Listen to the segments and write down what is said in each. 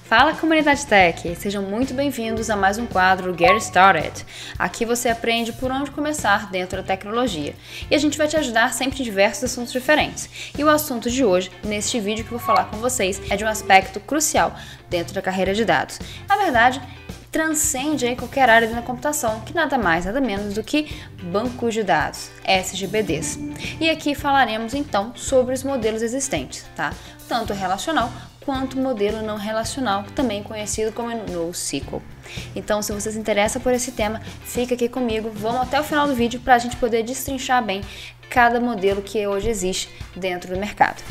Fala, comunidade tech! Sejam muito bem-vindos a mais um quadro Get Started. Aqui você aprende por onde começar dentro da tecnologia e a gente vai te ajudar sempre em diversos assuntos diferentes. E o assunto de hoje, neste vídeo que eu vou falar com vocês, é de um aspecto crucial dentro da carreira de dados. Na verdade, transcende aí qualquer área da computação, que nada mais, nada menos do que bancos de dados, SGBDs. E aqui falaremos então sobre os modelos existentes, tá? Tanto relacional quanto modelo não relacional, também conhecido como NoSQL. Então, se você se interessa por esse tema, fica aqui comigo, vamos até o final do vídeo para a gente poder destrinchar bem cada modelo que hoje existe dentro do mercado.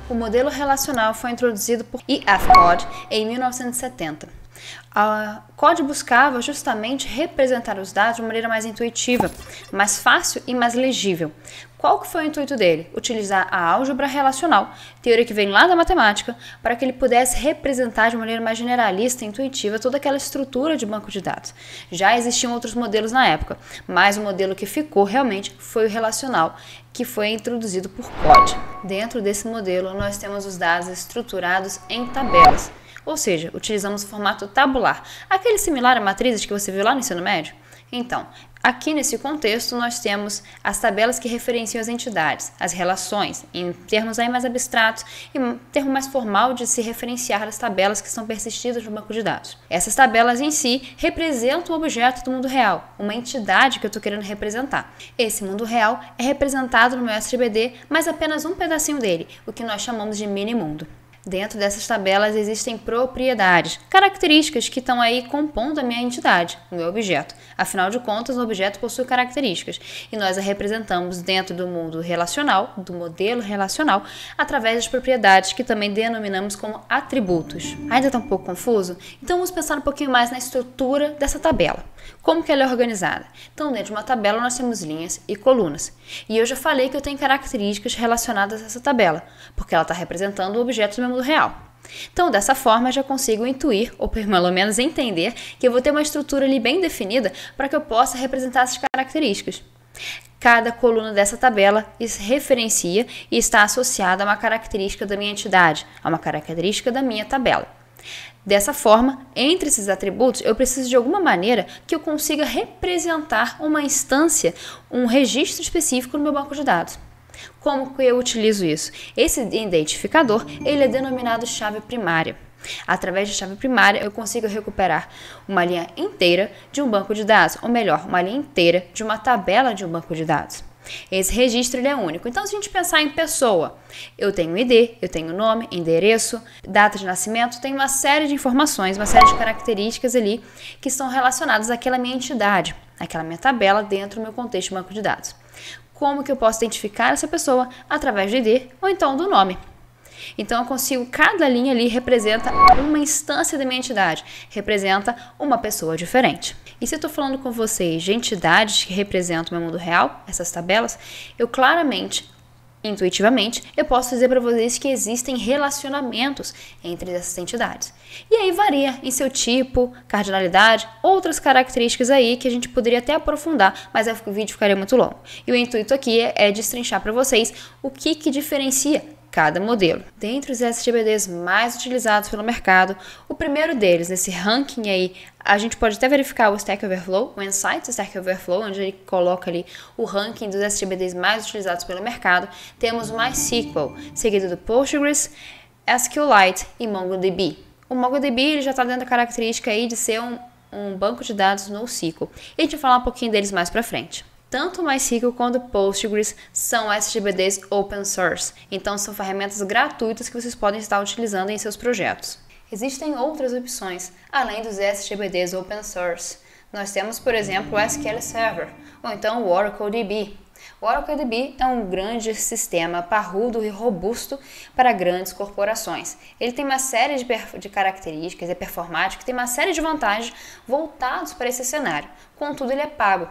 O modelo relacional foi introduzido por E.F. Codd em 1970. A Codd buscava justamente representar os dados de uma maneira mais intuitiva, mais fácil e mais legível. Qual que foi o intuito dele? Utilizar a álgebra relacional, teoria que vem lá da matemática, para que ele pudesse representar de maneira mais generalista e intuitiva toda aquela estrutura de banco de dados. Já existiam outros modelos na época, mas o modelo que ficou realmente foi o relacional, que foi introduzido por Codd. Dentro desse modelo, nós temos os dados estruturados em tabelas. Ou seja, utilizamos o formato tabular, aquele similar a matrizes que você viu lá no ensino médio. Então, aqui nesse contexto nós temos as tabelas que referenciam as entidades, as relações, em termos aí mais abstratos e um termo mais formal de se referenciar as tabelas que são persistidas no banco de dados. Essas tabelas em si representam o objeto do mundo real, uma entidade que eu estou querendo representar. Esse mundo real é representado no meu SGBD, mas apenas um pedacinho dele, o que nós chamamos de mini-mundo. Dentro dessas tabelas existem propriedades, características que estão aí compondo a minha entidade, o meu objeto. Afinal de contas, o objeto possui características e nós a representamos dentro do mundo relacional, do modelo relacional, através das propriedades que também denominamos como atributos. Ainda está um pouco confuso? Então vamos pensar um pouquinho mais na estrutura dessa tabela. Como que ela é organizada? Então, dentro de uma tabela nós temos linhas e colunas. E eu já falei que eu tenho características relacionadas a essa tabela, porque ela está representando o objeto do meu mundo real. Então, dessa forma, eu já consigo intuir, ou pelo menos entender, que eu vou ter uma estrutura ali bem definida para que eu possa representar essas características. Cada coluna dessa tabela referencia e está associada a uma característica da minha entidade, a uma característica da minha tabela. Dessa forma, entre esses atributos, eu preciso de alguma maneira que eu consiga representar uma instância, um registro específico no meu banco de dados. Como que eu utilizo isso? Esse identificador, ele é denominado chave primária. Através de chave primária, eu consigo recuperar uma linha inteira de um banco de dados, ou melhor, uma linha inteira de uma tabela de um banco de dados. Esse registro ele é único. Então, se a gente pensar em pessoa, eu tenho ID, eu tenho nome, endereço, data de nascimento, tenho uma série de informações, uma série de características ali que estão relacionadas àquela minha entidade, àquela minha tabela dentro do meu contexto de banco de dados. Como que eu posso identificar essa pessoa? Através do ID ou então do nome. Então, eu consigo, cada linha ali representa uma instância da minha entidade, representa uma pessoa diferente. E se eu estou falando com vocês de entidades que representam o meu mundo real, essas tabelas, eu claramente, intuitivamente, eu posso dizer para vocês que existem relacionamentos entre essas entidades. E aí varia em seu tipo, cardinalidade, outras características aí que a gente poderia até aprofundar, mas o vídeo ficaria muito longo. E o intuito aqui é destrinchar para vocês o que diferencia cada modelo. Dentre os SGBDs mais utilizados pelo mercado, o primeiro deles, esse ranking aí, a gente pode até verificar o Stack Overflow, o Insights Stack Overflow, onde ele coloca ali o ranking dos SGBDs mais utilizados pelo mercado. Temos o MySQL, seguido do Postgres, SQLite e MongoDB. O MongoDB ele já está dando a característica aí de ser um banco de dados NoSQL. E a gente vai falar um pouquinho deles mais para frente. Tanto o MySQL quanto o Postgres são SGBDs open source, então são ferramentas gratuitas que vocês podem estar utilizando em seus projetos. Existem outras opções, além dos SGBDs open source. Nós temos, por exemplo, o SQL Server, ou então o Oracle DB. O Oracle DB é um grande sistema parrudo e robusto para grandes corporações. Ele tem uma série de características, é performático, tem uma série de vantagens voltados para esse cenário, contudo ele é pago.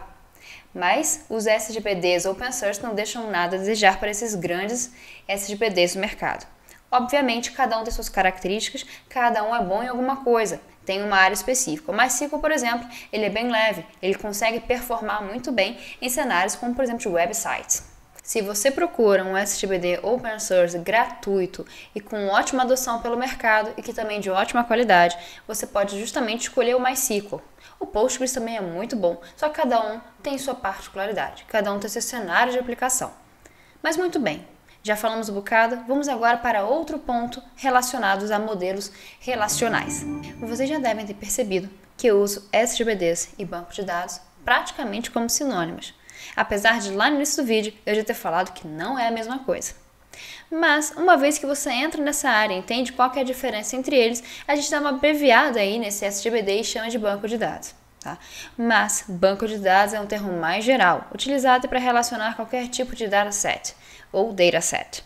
Mas os SGBDs open source não deixam nada a desejar para esses grandes SGBDs do mercado. Obviamente, cada um tem suas características, cada um é bom em alguma coisa, tem uma área específica. O MySQL, por exemplo, ele é bem leve, ele consegue performar muito bem em cenários como, por exemplo, de websites. Se você procura um SGBD open source gratuito e com ótima adoção pelo mercado e que também de ótima qualidade, você pode justamente escolher o MySQL. O Postgres também é muito bom, só que cada um tem sua particularidade, cada um tem seu cenário de aplicação. Mas muito bem, já falamos um bocado, vamos agora para outro ponto relacionado a modelos relacionais. Vocês já devem ter percebido que eu uso SGBDs e banco de dados praticamente como sinônimos, apesar de lá no início do vídeo eu já ter falado que não é a mesma coisa. Mas, uma vez que você entra nessa área e entende qual que é a diferença entre eles, a gente dá uma abreviada aí nesse SGBD e chama de banco de dados. Tá? Mas, banco de dados é um termo mais geral, utilizado para relacionar qualquer tipo de dataset ou dataset,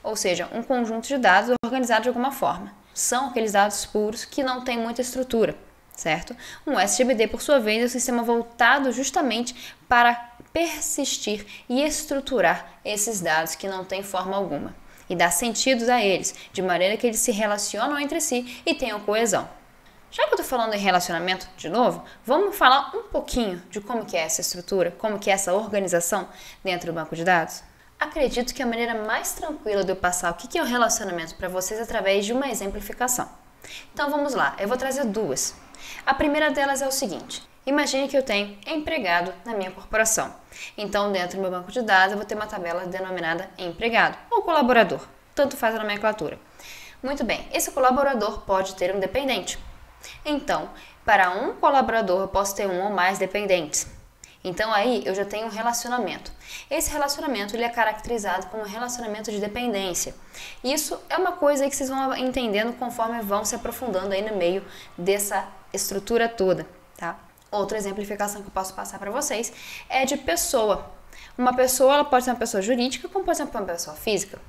ou seja, um conjunto de dados organizado de alguma forma. São aqueles dados puros que não têm muita estrutura, certo? Um SGBD, por sua vez, é um sistema voltado justamente para persistir e estruturar esses dados que não têm forma alguma e dar sentidos a eles, de maneira que eles se relacionam entre si e tenham coesão. Já que eu estou falando em relacionamento de novo, vamos falar um pouquinho de como que é essa estrutura, como que é essa organização dentro do banco de dados? Acredito que a maneira mais tranquila de eu passar o que é o relacionamento para vocês é através de uma exemplificação. Então vamos lá, eu vou trazer duas. A primeira delas é o seguinte: imagine que eu tenho empregado na minha corporação. Então, dentro do meu banco de dados, eu vou ter uma tabela denominada empregado ou colaborador, tanto faz a nomenclatura. Muito bem, esse colaborador pode ter um dependente. Então, para um colaborador, eu posso ter um ou mais dependentes. Então, aí eu já tenho um relacionamento. Esse relacionamento ele é caracterizado como um relacionamento de dependência. Isso é uma coisa aí que vocês vão entendendo conforme vão se aprofundando aí no meio dessa estrutura toda, tá? Outra exemplificação que eu posso passar para vocês é de pessoa. Uma pessoa ela pode ser uma pessoa jurídica, como pode ser uma pessoa física.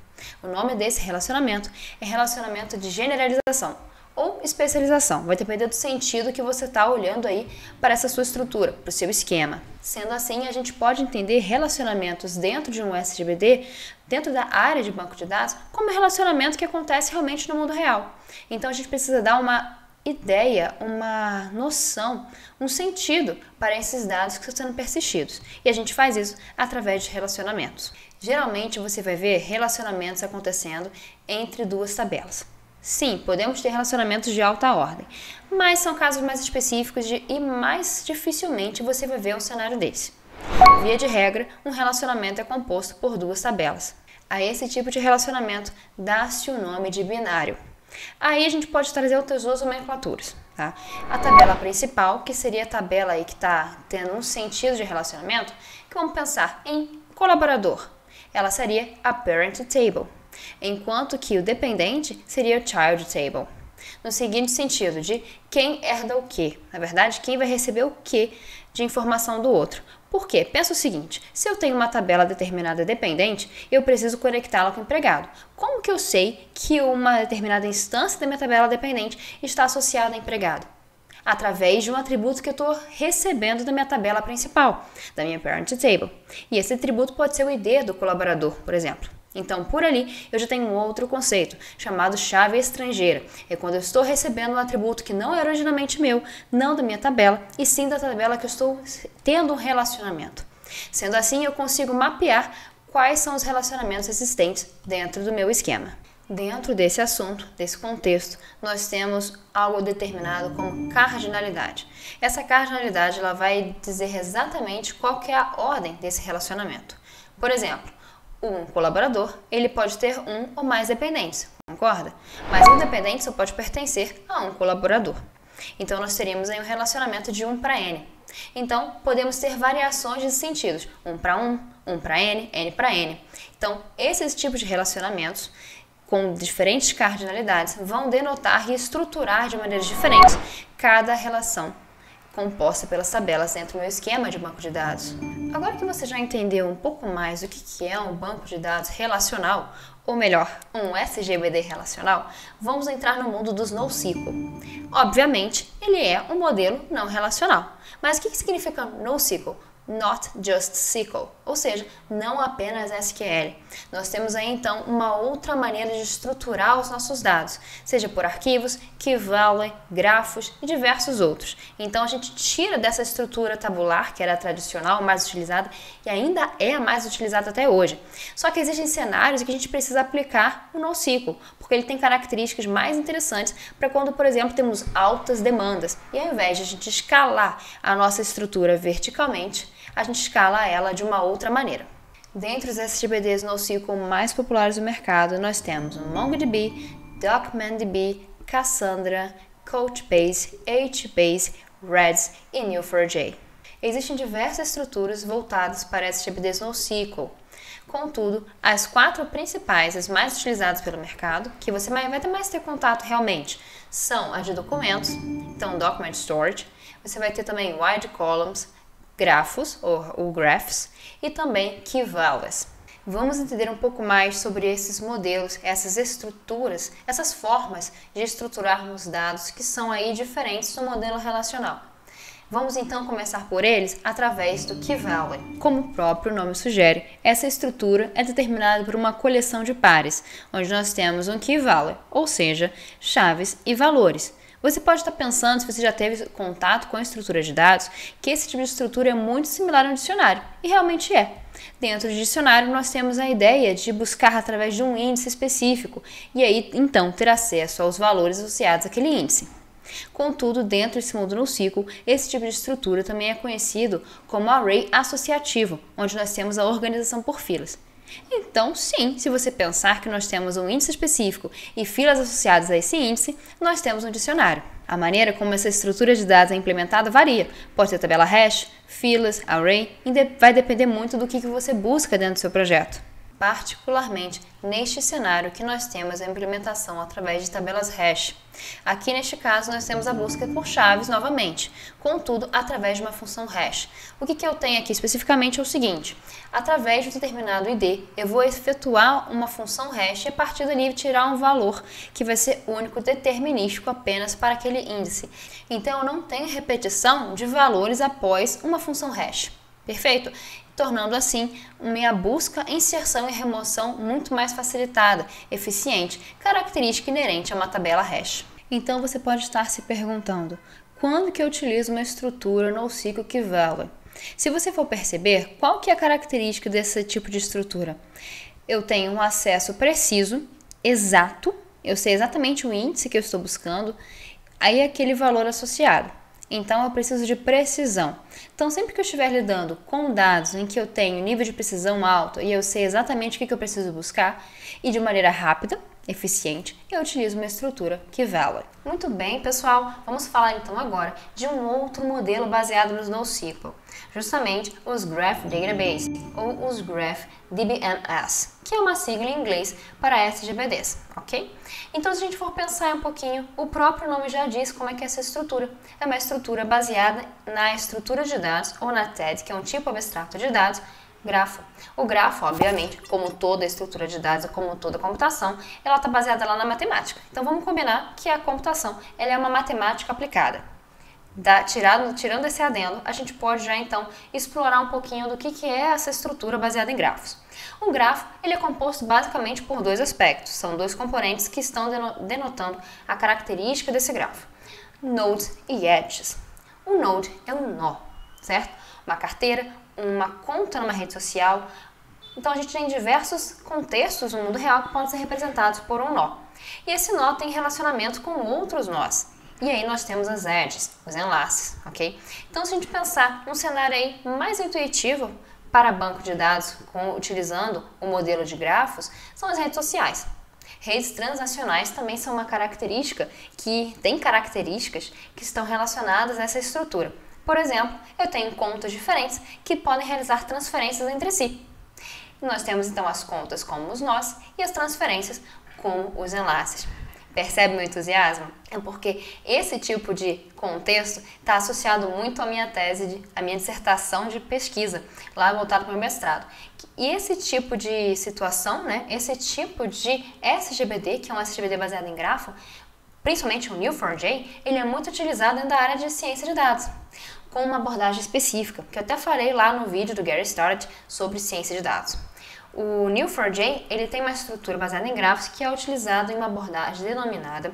O nome desse relacionamento é relacionamento de generalização ou especialização. Vai depender do sentido que você está olhando aí para essa sua estrutura, para o seu esquema. Sendo assim, a gente pode entender relacionamentos dentro de um SGBD, dentro da área de banco de dados, como relacionamento que acontece realmente no mundo real. Então, a gente precisa dar uma ideia, uma noção, um sentido para esses dados que estão sendo persistidos. E a gente faz isso através de relacionamentos. Geralmente, você vai ver relacionamentos acontecendo entre duas tabelas. Sim, podemos ter relacionamentos de alta ordem, mas são casos mais específicos e mais dificilmente você vai ver um cenário desse. Via de regra, um relacionamento é composto por duas tabelas. A esse tipo de relacionamento dá-se o nome de binário. Aí a gente pode trazer outras duas nomenclaturas. Tá? A tabela principal, que seria a tabela aí que está tendo um sentido de relacionamento, que vamos pensar em colaborador. Ela seria a parent table. Enquanto que o dependente seria o child table, no seguinte sentido de quem herda o que, na verdade, quem vai receber o que de informação do outro. Por quê? Pensa o seguinte, se eu tenho uma tabela determinada dependente, eu preciso conectá-la com o empregado. Como que eu sei que uma determinada instância da minha tabela dependente está associada a empregado? Através de um atributo que eu estou recebendo da minha tabela principal, da minha parent table. E esse atributo pode ser o ID do colaborador, por exemplo. Então, por ali, eu já tenho um outro conceito, chamado chave estrangeira. É quando eu estou recebendo um atributo que não é originalmente meu, não da minha tabela, e sim da tabela que eu estou tendo um relacionamento. Sendo assim, eu consigo mapear quais são os relacionamentos existentes dentro do meu esquema. Dentro desse assunto, desse contexto, nós temos algo determinado como cardinalidade. Essa cardinalidade ela vai dizer exatamente qual que é a ordem desse relacionamento. Por exemplo, um colaborador, ele pode ter um ou mais dependentes, concorda? Mas um dependente só pode pertencer a um colaborador. Então, nós teríamos aí um relacionamento de 1 para N. Então, podemos ter variações de sentidos, 1 para 1, 1 para N, N para N. Então, esses tipos de relacionamentos, com diferentes cardinalidades, vão denotar e estruturar de maneiras diferentes cada relação composta pelas tabelas dentro do meu esquema de banco de dados. Agora que você já entendeu um pouco mais o que é um banco de dados relacional, ou melhor, um SGBD relacional, vamos entrar no mundo dos NoSQL. Obviamente, ele é um modelo não relacional. Mas o que significa NoSQL? not just SQL, ou seja, não apenas SQL. Nós temos aí então uma outra maneira de estruturar os nossos dados, seja por arquivos, key value, grafos e diversos outros. Então a gente tira dessa estrutura tabular, que era a tradicional, mais utilizada, e ainda é a mais utilizada até hoje. Só que existem cenários em que a gente precisa aplicar o NoSQL, porque ele tem características mais interessantes para quando, por exemplo, temos altas demandas, e ao invés de a gente escalar a nossa estrutura verticalmente, a gente escala ela de uma outra maneira. Dentre os SGBDs NoSQL mais populares do mercado, nós temos o MongoDB, DocumentDB, Cassandra, Couchbase, HBase, Redis e Neo4j. Existem diversas estruturas voltadas para SGBDs NoSQL. Contudo, as 4 principais, as mais utilizadas pelo mercado, que você vai ter mais ter contato realmente, são as de documentos, então Document Storage, você vai ter também Wide Columns, grafos, ou graphs, e também key values. Vamos entender um pouco mais sobre esses modelos, essas estruturas, essas formas de estruturarmos dados que são aí diferentes do modelo relacional. Vamos então começar por eles através do key value. Como o próprio nome sugere, essa estrutura é determinada por uma coleção de pares, onde nós temos um key value, ou seja, chaves e valores. Você pode estar pensando, se você já teve contato com a estrutura de dados, que esse tipo de estrutura é muito similar ao dicionário, e realmente é. Dentro do dicionário, nós temos a ideia de buscar através de um índice específico, e aí, então, ter acesso aos valores associados àquele índice. Contudo, dentro desse mundo NoSQL, esse tipo de estrutura também é conhecido como array associativo, onde nós temos a organização por filas. Então, sim, se você pensar que nós temos um índice específico e filas associadas a esse índice, nós temos um dicionário. A maneira como essa estrutura de dados é implementada varia. Pode ter tabela hash, filas, array, e vai depender muito do que você busca dentro do seu projeto. Particularmente neste cenário que nós temos a implementação através de tabelas hash. Aqui neste caso nós temos a busca por chaves novamente, contudo através de uma função hash. O que eu tenho aqui especificamente é o seguinte: através de um determinado ID eu vou efetuar uma função hash e a partir dali tirar um valor que vai ser único, determinístico apenas para aquele índice. Então eu não tenho repetição de valores após uma função hash. Perfeito? Tornando assim minha busca, inserção e remoção muito mais facilitada, eficiente, característica inerente a uma tabela hash. Então você pode estar se perguntando, quando que eu utilizo uma estrutura NoSQL Key Value? Se você for perceber, qual que é a característica desse tipo de estrutura? Eu tenho um acesso preciso, exato, eu sei exatamente o índice que eu estou buscando, aí aquele valor associado. Então eu preciso de precisão. Então sempre que eu estiver lidando com dados em que eu tenho nível de precisão alto e eu sei exatamente o que eu preciso buscar e de maneira rápida, eficiente, eu utilizo uma estrutura Key Value. Muito bem, pessoal, vamos falar então agora de um outro modelo baseado nos NoSQL, justamente os Graph Database ou os Graph DBMS, que é uma sigla em inglês para SGBDs, ok? Então, se a gente for pensar um pouquinho, o próprio nome já diz como é que é essa estrutura. É uma estrutura baseada na estrutura de dados, ou na TED, que é um tipo abstrato de dados, grafo. O grafo, obviamente, como toda estrutura de dados, como toda computação, ela está baseada lá na matemática. Então, vamos combinar que a computação ela é uma matemática aplicada. Tirando esse adendo, a gente pode já então explorar um pouquinho do que é essa estrutura baseada em grafos. Um grafo ele é composto basicamente por 2 aspectos, são 2 componentes que estão denotando a característica desse grafo, nodes e edges. O node é um nó, certo? Uma carteira, uma conta numa rede social. Então a gente tem diversos contextos no mundo real que podem ser representados por um nó. E esse nó tem relacionamento com outros nós. E aí nós temos as edges, os enlaces, ok? Então se a gente pensar num cenário aí mais intuitivo para banco de dados, utilizando o modelo de grafos, são as redes sociais. Redes transacionais também são uma característica que tem características que estão relacionadas a essa estrutura. Por exemplo, eu tenho contas diferentes que podem realizar transferências entre si. Nós temos então as contas como os nós e as transferências como os enlaces. Percebe meu entusiasmo? É porque esse tipo de contexto está associado muito à minha tese, à minha dissertação de pesquisa, lá voltado para o meu mestrado. E esse tipo de situação, né, esse tipo de SGBD, que é um SGBD baseado em grafo, principalmente o Neo4j, ele é muito utilizado dentro da área de ciência de dados. com uma abordagem específica, que eu até falei lá no vídeo do Gary Starrett sobre ciência de dados. O Neo4j ele tem uma estrutura baseada em grafos que é utilizado em uma abordagem denominada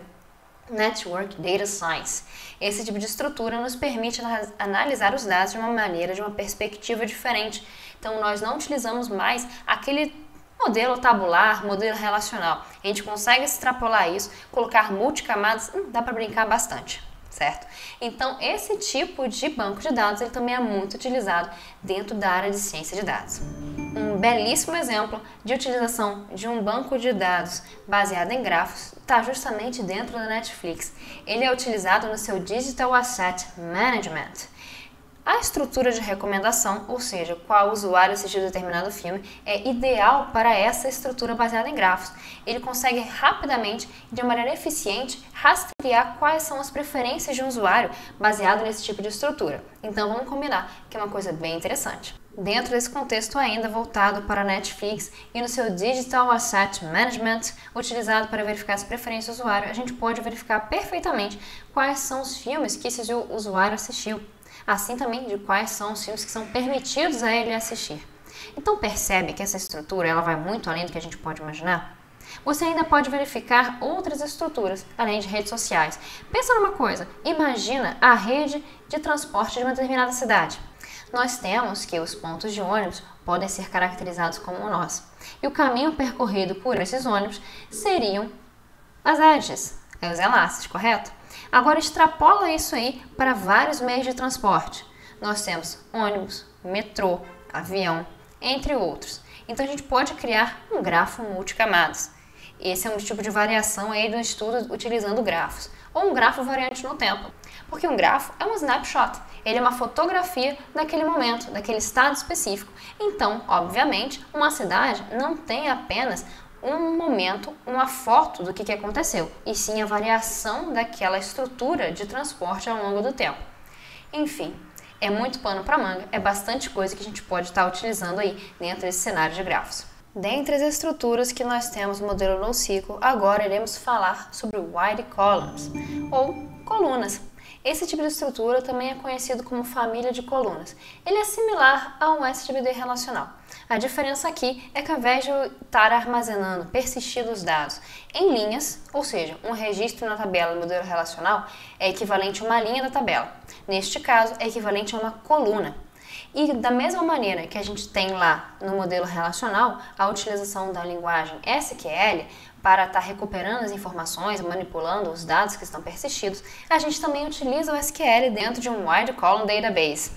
Network Data Science. Esse tipo de estrutura nos permite analisar os dados de uma perspectiva diferente. Então, nós não utilizamos mais aquele modelo tabular, modelo relacional. A gente consegue extrapolar isso, colocar multicamadas, dá para brincar bastante, certo? Então, esse tipo de banco de dados ele também é muito utilizado dentro da área de ciência de dados. Um belíssimo exemplo de utilização de um banco de dados baseado em grafos está justamente dentro da Netflix. Ele é utilizado no seu Digital Asset Management. A estrutura de recomendação, ou seja, qual usuário assistiu determinado filme, é ideal para essa estrutura baseada em grafos. Ele consegue rapidamente, de maneira eficiente, rastrear quais são as preferências de um usuário baseado nesse tipo de estrutura. Então vamos combinar que é uma coisa bem interessante. Dentro desse contexto ainda voltado para a Netflix e no seu Digital Asset Management, utilizado para verificar as preferências do usuário, a gente pode verificar perfeitamente quais são os filmes que esse usuário assistiu. Assim também de quais são os filmes que são permitidos a ele assistir. Então percebe que essa estrutura ela vai muito além do que a gente pode imaginar? Você ainda pode verificar outras estruturas, além de redes sociais. Pensa numa coisa, imagina a rede de transporte de uma determinada cidade. Nós temos que os pontos de ônibus podem ser caracterizados como nós. E o caminho percorrido por esses ônibus seriam as edges, os enlaces, correto? Agora extrapola isso aí para vários meios de transporte. Nós temos ônibus, metrô, avião, entre outros. Então a gente pode criar um grafo multicamadas. Esse é um tipo de variação aí do estudo utilizando grafos, ou um grafo variante no tempo. Porque um grafo é um snapshot, ele é uma fotografia daquele momento, daquele estado específico. Então, obviamente, uma cidade não tem apenas um momento, uma foto do que aconteceu, e sim a variação daquela estrutura de transporte ao longo do tempo. Enfim, é muito pano para manga, é bastante coisa que a gente pode estar utilizando aí dentro desse cenário de grafos. Dentre as estruturas que nós temos no modelo NoSQL, agora iremos falar sobre wide columns, ou colunas. Esse tipo de estrutura também é conhecido como família de colunas. Ele é similar a um SGBD relacional. A diferença aqui é que ao invés de estar armazenando, persistindo os dados em linhas, ou seja, um registro na tabela do modelo relacional é equivalente a uma linha da tabela. Neste caso, é equivalente a uma coluna. E da mesma maneira que a gente tem lá no modelo relacional a utilização da linguagem SQL para estar recuperando as informações, manipulando os dados que estão persistidos, a gente também utiliza o SQL dentro de um Wide Column Database.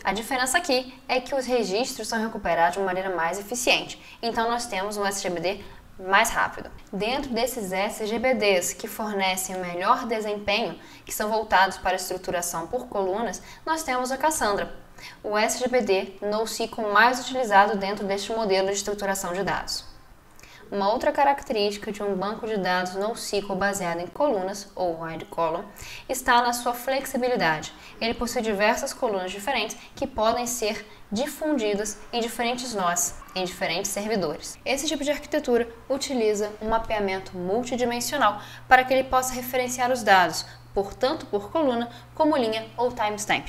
A diferença aqui é que os registros são recuperados de uma maneira mais eficiente, então nós temos um SGBD mais rápido. Dentro desses SGBDs que fornecem o melhor desempenho, que são voltados para a estruturação por colunas, nós temos a Cassandra, o SGBD NoSQL mais utilizado dentro deste modelo de estruturação de dados. Uma outra característica de um banco de dados NoSQL baseado em colunas, ou wide column, está na sua flexibilidade. Ele possui diversas colunas diferentes que podem ser difundidas em diferentes nós, em diferentes servidores. Esse tipo de arquitetura utiliza um mapeamento multidimensional para que ele possa referenciar os dados, tanto por coluna como linha ou timestamp.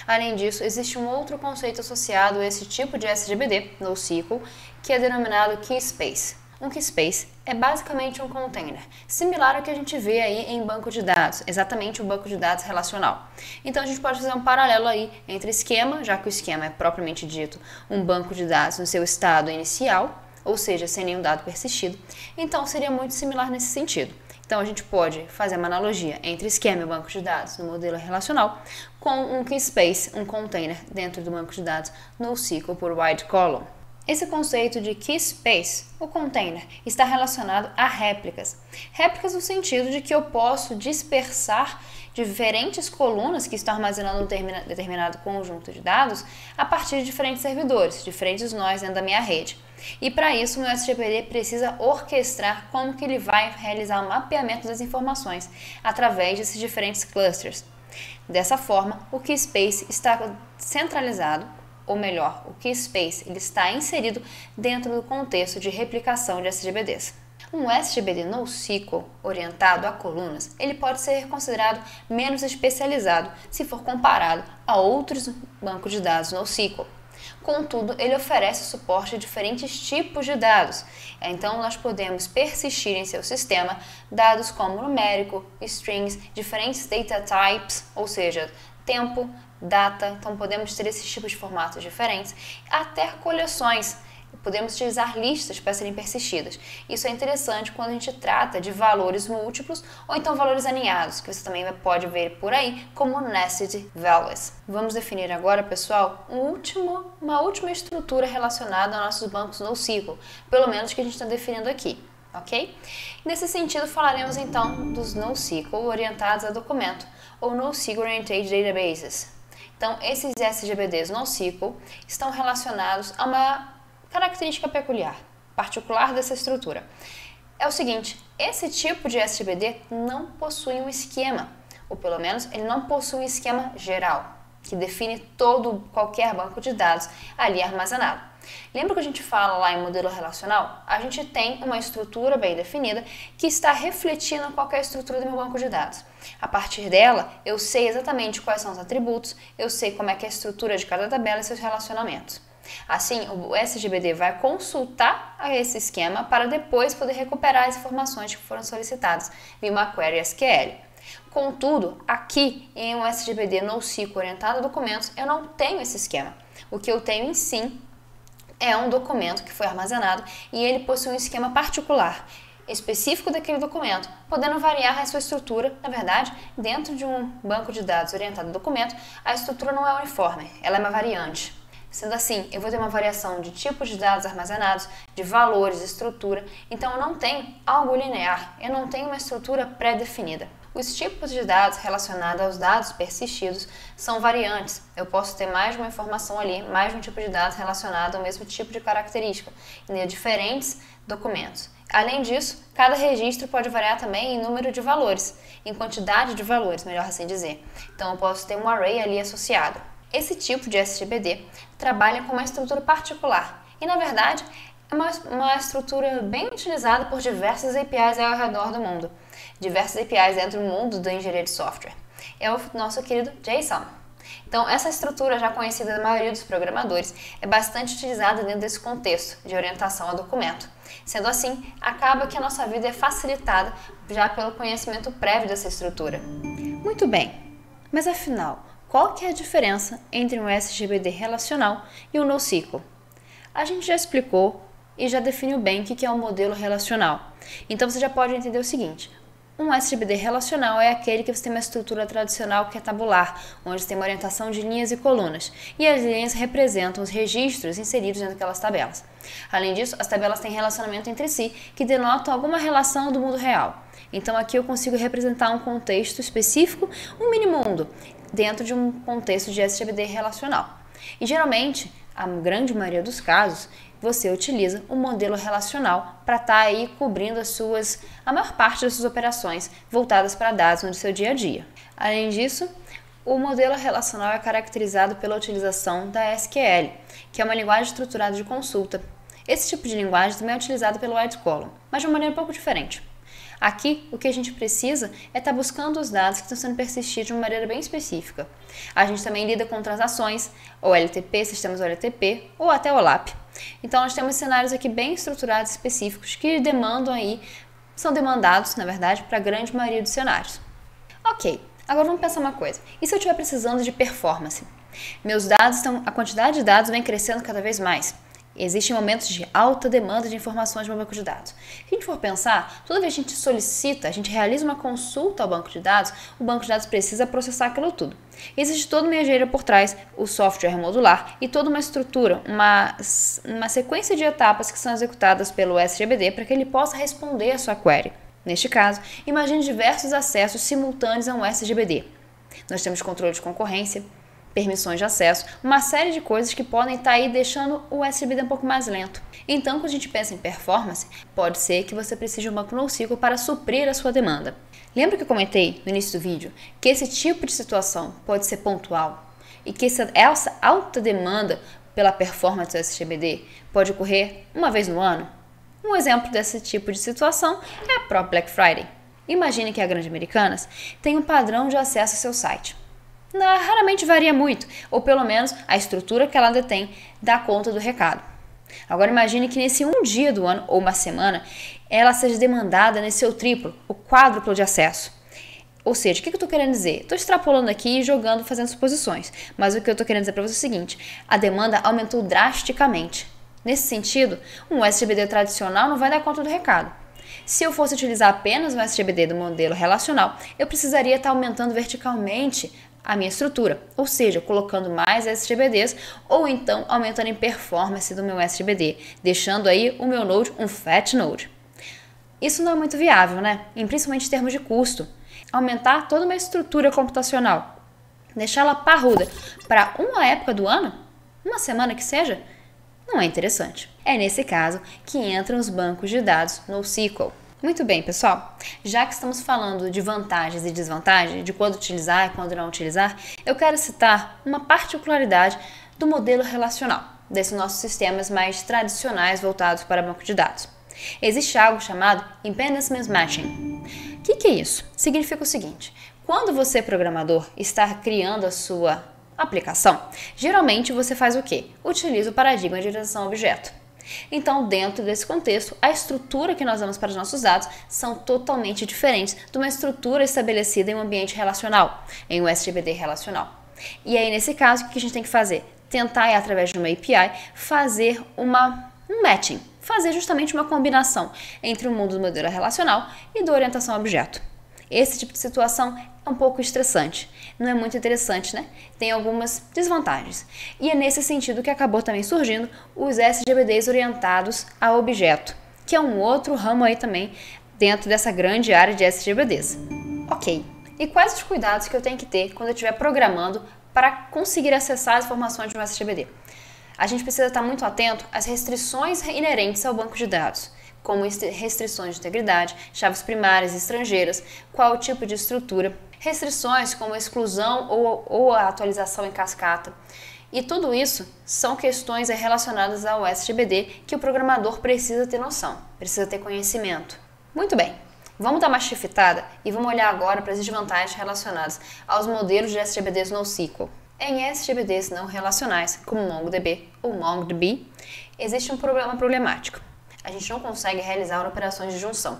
Além disso, existe um outro conceito associado a esse tipo de SGBD, NoSQL, que é denominado KeySpace. Um KeySpace é basicamente um container, similar ao que a gente vê aí em banco de dados, exatamente o banco de dados relacional. Então a gente pode fazer um paralelo aí entre esquema, já que o esquema é propriamente dito um banco de dados no seu estado inicial, ou seja, sem nenhum dado persistido, então seria muito similar nesse sentido. Então a gente pode fazer uma analogia entre esquema e banco de dados no modelo relacional com um KeySpace, um container dentro do banco de dados NoSQL por wide column. Esse conceito de KeySpace, o container, está relacionado a réplicas. Réplicas no sentido de que eu posso dispersar diferentes colunas que estão armazenando um determinado conjunto de dados a partir de diferentes servidores, diferentes nós dentro da minha rede. E para isso, o meu SGBD precisa orquestrar como que ele vai realizar o mapeamento das informações através desses diferentes clusters. Dessa forma, o KeySpace está centralizado, ou melhor, o KeySpace ele está inserido dentro do contexto de replicação de SGBDs. Um SGBD NoSQL orientado a colunas, ele pode ser considerado menos especializado se for comparado a outros bancos de dados NoSQL. Contudo, ele oferece suporte a diferentes tipos de dados, então nós podemos persistir em seu sistema dados como numérico, strings, diferentes data types, ou seja, tempo, data, então podemos ter esses tipos de formatos diferentes, até coleções. Podemos utilizar listas para serem persistidas. Isso é interessante quando a gente trata de valores múltiplos ou então valores aninhados, que você também pode ver por aí como nested values. Vamos definir agora, pessoal, uma última estrutura relacionada aos nossos bancos NoSQL, pelo menos que a gente está definindo aqui, ok? Nesse sentido, falaremos então dos NoSQL orientados a documento, ou NoSQL Oriented Databases. Então, esses SGBDs NoSQL estão relacionados a uma característica particular dessa estrutura. É o seguinte, esse tipo de SGBD não possui um esquema, ou pelo menos ele não possui um esquema geral, que define qualquer banco de dados ali armazenado. Lembra que a gente fala lá em modelo relacional? A gente tem uma estrutura bem definida que está refletindo qualquer estrutura do meu banco de dados. A partir dela, eu sei exatamente quais são os atributos, eu sei como é que é a estrutura de cada tabela e seus relacionamentos. Assim, o SGBD vai consultar esse esquema para depois poder recuperar as informações que foram solicitadas via uma query SQL. Contudo, aqui em um SGBD NoSQL orientado a documentos, eu não tenho esse esquema. O que eu tenho em si é um documento que foi armazenado e ele possui um esquema particular, específico daquele documento, podendo variar a sua estrutura. Na verdade, dentro de um banco de dados orientado a documento, a estrutura não é uniforme, ela é uma variante. Sendo assim, eu vou ter uma variação de tipos de dados armazenados, de valores, de estrutura, então eu não tenho algo linear, eu não tenho uma estrutura pré-definida. Os tipos de dados relacionados aos dados persistidos são variantes. Eu posso ter mais de uma informação ali, mais de um tipo de dados relacionado ao mesmo tipo de característica, em diferentes documentos. Além disso, cada registro pode variar também em número de valores, em quantidade de valores, melhor assim dizer. Então eu posso ter um array ali associado. Esse tipo de SGBD trabalha com uma estrutura particular e, na verdade, é uma estrutura bem utilizada por diversas APIs ao redor do mundo. Diversas APIs dentro do mundo da engenharia de software. É o nosso querido JSON. Então, essa estrutura já conhecida da maioria dos programadores é bastante utilizada dentro desse contexto de orientação a documento. Sendo assim, acaba que a nossa vida é facilitada já pelo conhecimento prévio dessa estrutura. Muito bem, mas afinal, qual que é a diferença entre um SGBD relacional e um NoSQL? A gente já explicou e já definiu bem o que é um modelo relacional. Então você já pode entender o seguinte: um SGBD relacional é aquele que você tem uma estrutura tradicional que é tabular, onde você tem uma orientação de linhas e colunas, e as linhas representam os registros inseridos dentro daquelas tabelas. Além disso, as tabelas têm relacionamento entre si, que denotam alguma relação do mundo real. Então aqui eu consigo representar um contexto específico, um mini-mundo, dentro de um contexto de SGBD relacional. E geralmente, a grande maioria dos casos, você utiliza um modelo relacional para estar aí cobrindo a maior parte das suas operações voltadas para dados no seu dia a dia. Além disso, o modelo relacional é caracterizado pela utilização da SQL, que é uma linguagem estruturada de consulta. Esse tipo de linguagem também é utilizado pelo White Column, mas de uma maneira um pouco diferente. Aqui, o que a gente precisa é estar buscando os dados que estão sendo persistidos de uma maneira bem específica. A gente também lida com transações, OLTP, sistemas OLTP ou até OLAP. Então, nós temos cenários aqui bem estruturados específicos que são demandados, na verdade, para a grande maioria dos cenários. Ok, agora vamos pensar uma coisa. E se eu estiver precisando de performance? Meus dados a quantidade de dados vem crescendo cada vez mais. Existem momentos de alta demanda de informações no banco de dados. Se a gente for pensar, toda vez que a gente solicita, a gente realiza uma consulta ao banco de dados, o banco de dados precisa processar aquilo tudo. Existe toda uma engenharia por trás, o software é modular e toda uma estrutura, uma sequência de etapas que são executadas pelo SGBD para que ele possa responder a sua query. Neste caso, imagine diversos acessos simultâneos a um SGBD. Nós temos controle de concorrência, permissões de acesso, uma série de coisas que podem estar aí deixando o SGBD um pouco mais lento. Então, quando a gente pensa em performance, pode ser que você precise de um banco NoSQL para suprir a sua demanda. Lembra que eu comentei no início do vídeo que esse tipo de situação pode ser pontual e que essa alta demanda pela performance do SGBD pode ocorrer uma vez no ano? Um exemplo desse tipo de situação é a própria Black Friday. Imagine que a Grande Americanas tem um padrão de acesso ao seu site. Raramente varia muito, ou pelo menos a estrutura que ela detém dá conta do recado. Agora imagine que nesse um dia do ano, ou uma semana, ela seja demandada nesse seu triplo, o quádruplo de acesso. Ou seja, o que eu estou querendo dizer? Estou extrapolando aqui e jogando, fazendo suposições, mas o que eu estou querendo dizer para você é o seguinte: a demanda aumentou drasticamente. Nesse sentido, um SGBD tradicional não vai dar conta do recado. Se eu fosse utilizar apenas um SGBD do modelo relacional, eu precisaria estar aumentando verticalmente a minha estrutura, ou seja, colocando mais SGBDs ou então aumentando em performance do meu SGBD, deixando aí o meu node um fat node. Isso não é muito viável, né? E principalmente em termos de custo. Aumentar toda uma estrutura computacional, deixá-la parruda para uma época do ano, uma semana que seja, não é interessante. É nesse caso que entram os bancos de dados NoSQL. Muito bem, pessoal, já que estamos falando de vantagens e desvantagens, de quando utilizar e quando não utilizar, eu quero citar uma particularidade do modelo relacional, desses nossos sistemas mais tradicionais voltados para banco de dados. Existe algo chamado Impedance Mismatching. O que é isso? Significa o seguinte: quando você, programador, está criando a sua aplicação, geralmente você faz o quê? Utiliza o paradigma de orientação-objeto. Então, dentro desse contexto, a estrutura que nós damos para os nossos dados são totalmente diferentes de uma estrutura estabelecida em um ambiente relacional, em um SGBD relacional. E aí, nesse caso, o que a gente tem que fazer? Tentar, através de uma API, fazer um matching, fazer justamente uma combinação entre o mundo do modelo relacional e da orientação a objeto. Esse tipo de situação é um pouco estressante, não é muito interessante, né? Tem algumas desvantagens. E é nesse sentido que acabou também surgindo os SGBDs orientados a objeto, que é um outro ramo aí também dentro dessa grande área de SGBDs. Ok, e quais os cuidados que eu tenho que ter quando eu estiver programando para conseguir acessar as informações de um SGBD? A gente precisa estar muito atento às restrições inerentes ao banco de dados, como restrições de integridade, chaves primárias e estrangeiras, qual o tipo de estrutura, restrições como a exclusão ou a atualização em cascata. E tudo isso são questões relacionadas ao SGBD que o programador precisa ter noção, precisa ter conhecimento. Muito bem, vamos dar uma shiftada e vamos olhar agora para as desvantagens relacionadas aos modelos de SGBDs NoSQL. Em SGBDs não relacionais, como MongoDB ou MongoDB, existe um problema problemático. A gente não consegue realizar operações de junção,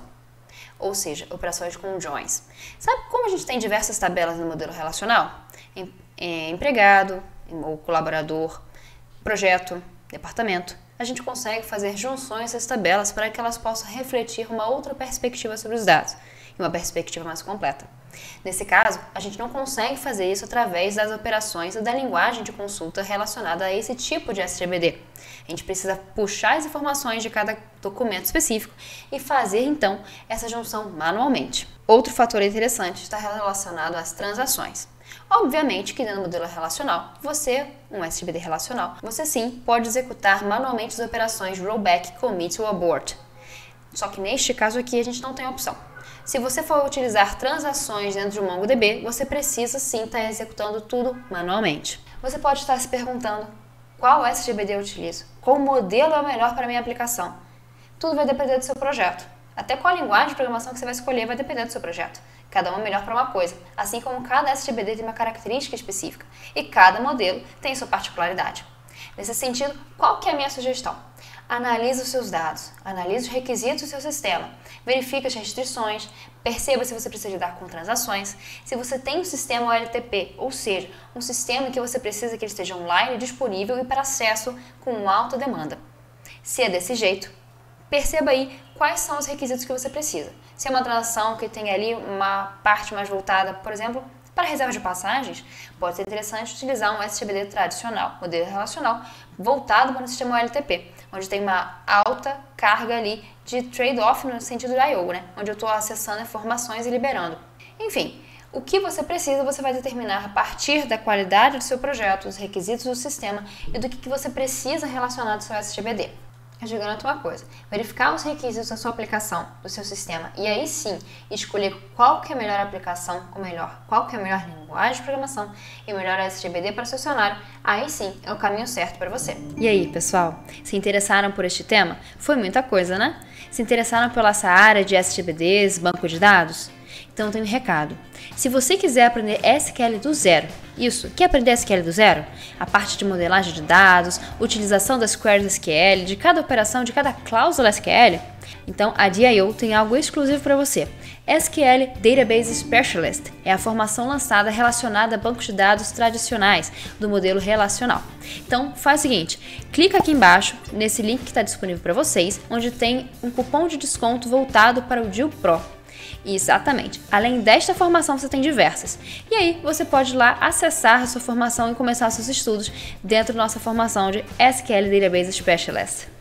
ou seja, operações com joins. Sabe como a gente tem diversas tabelas no modelo relacional? Empregado, ou colaborador, projeto, departamento. A gente consegue fazer junções dessas tabelas para que elas possam refletir uma outra perspectiva sobre os dados, e uma perspectiva mais completa. Nesse caso, a gente não consegue fazer isso através das operações e da linguagem de consulta relacionada a esse tipo de SGBD. A gente precisa puxar as informações de cada documento específico e fazer, então, essa junção manualmente. Outro fator interessante está relacionado às transações. Obviamente que dentro do modelo relacional, um SGBD relacional, você sim pode executar manualmente as operações rollback, commit ou abort. Só que neste caso aqui a gente não tem opção. Se você for utilizar transações dentro de um MongoDB, você precisa sim estar executando tudo manualmente. Você pode estar se perguntando qual SGBD eu utilizo, qual modelo é o melhor para a minha aplicação. Tudo vai depender do seu projeto. Até qual linguagem de programação que você vai escolher vai depender do seu projeto. Cada um é melhor para uma coisa, assim como cada SGBD tem uma característica específica e cada modelo tem sua particularidade. Nesse sentido, qual que é a minha sugestão? Analise os seus dados, analise os requisitos do seu sistema, verifique as restrições, perceba se você precisa lidar com transações, se você tem um sistema OLTP, ou seja, um sistema que você precisa que ele esteja online, disponível e para acesso com alta demanda. Se é desse jeito, perceba aí quais são os requisitos que você precisa. Se é uma transação que tem ali uma parte mais voltada, por exemplo, para reserva de passagens, pode ser interessante utilizar um SGBD tradicional, modelo relacional, voltado para o sistema OLTP, onde tem uma alta carga ali de trade-off no sentido da I/O, né? Onde eu estou acessando informações e liberando. Enfim, o que você precisa você vai determinar a partir da qualidade do seu projeto, dos requisitos do sistema e do que você precisa relacionado ao seu SGBD. é chegar na tua coisa. Verificar os requisitos da sua aplicação, do seu sistema, e aí sim escolher qual que é a melhor aplicação, ou melhor, qual que é a melhor linguagem de programação e o melhor SGBD para o seu cenário, aí sim é o caminho certo para você. E aí, pessoal, se interessaram por este tema? Foi muita coisa, né? Se interessaram pela essa área de SGBDs, banco de dados? Então tem um recado. Se você quiser aprender SQL do zero, quer aprender SQL do zero? A parte de modelagem de dados, utilização das queries SQL, de cada operação, de cada cláusula SQL, então a DIO tem algo exclusivo para você. SQL Database Specialist é a formação lançada relacionada a bancos de dados tradicionais do modelo relacional. Então faz o seguinte, clica aqui embaixo nesse link que está disponível para vocês, onde tem um cupom de desconto voltado para o DIO Pro. Exatamente. Além desta formação, você tem diversas. E aí, você pode ir lá acessar a sua formação e começar seus estudos dentro da nossa formação de SQL Database Specialist.